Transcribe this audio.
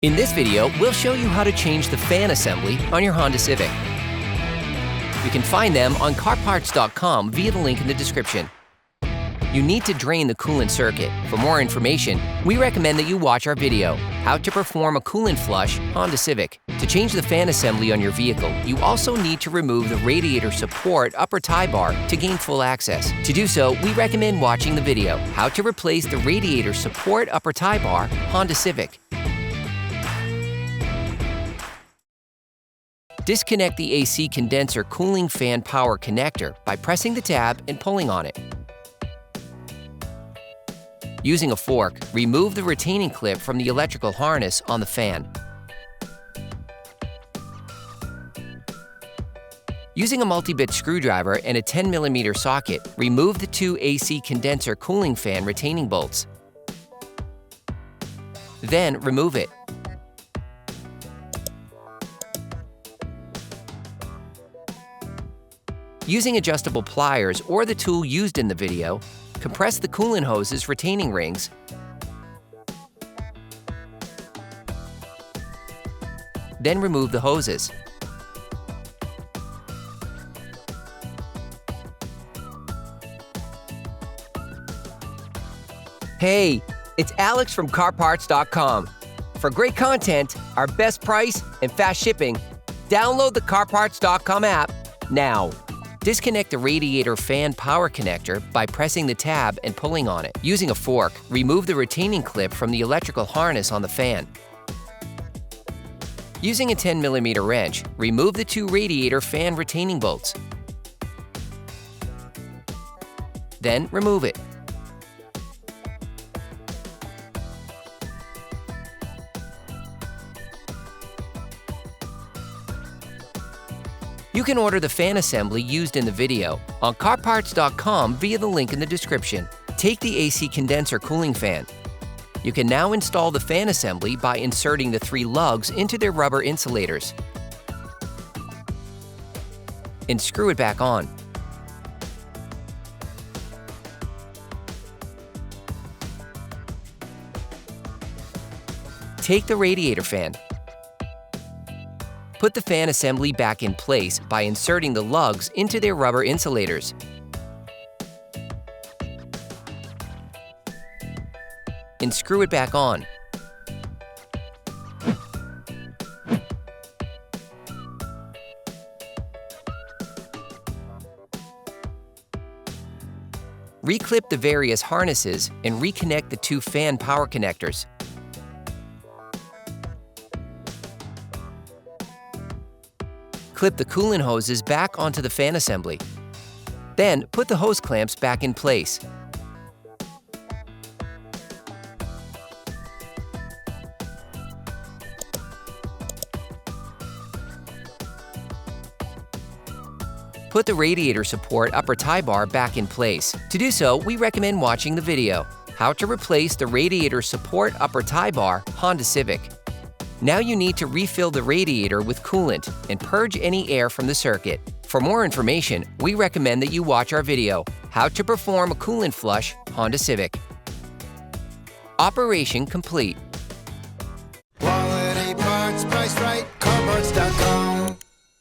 In this video, we'll show you how to change the fan assembly on your Honda Civic. You can find them on CarParts.com via the link in the description. You need to drain the coolant circuit. For more information, we recommend that you watch our video, How to Perform a Coolant Flush Honda Civic. To change the fan assembly on your vehicle, you also need to remove the radiator support upper tie bar to gain full access. To do so, we recommend watching the video, How to Replace the Radiator Support Upper Tie Bar Honda Civic. Disconnect the AC condenser cooling fan power connector by pressing the tab and pulling on it. Using a fork, remove the retaining clip from the electrical harness on the fan. Using a multi-bit screwdriver and a 10mm socket, remove the two AC condenser cooling fan retaining bolts. Then remove it. Using adjustable pliers or the tool used in the video, compress the coolant hose's retaining rings. Then remove the hoses. Hey, it's Alex from CarParts.com. For great content, our best price, and fast shipping, download the CarParts.com app now. Disconnect the radiator fan power connector by pressing the tab and pulling on it. Using a fork, remove the retaining clip from the electrical harness on the fan. Using a 10mm wrench, remove the two radiator fan retaining bolts. Then remove it. You can order the fan assembly used in the video on CarParts.com via the link in the description. Take the AC condenser cooling fan. You can now install the fan assembly by inserting the three lugs into their rubber insulators and screw it back on. Take the radiator fan. Put the fan assembly back in place by inserting the lugs into their rubber insulators. And screw it back on. Reclip the various harnesses and reconnect the two fan power connectors. Clip the coolant hoses back onto the fan assembly. Then put the hose clamps back in place. Put the radiator support upper tie bar back in place. To do so, we recommend watching the video, How to Replace the Radiator Support Upper Tie Bar Honda Civic. Now you need to refill the radiator with coolant and purge any air from the circuit. For more information, we recommend that you watch our video, How to Perform a Coolant Flush Honda Civic. Operation complete.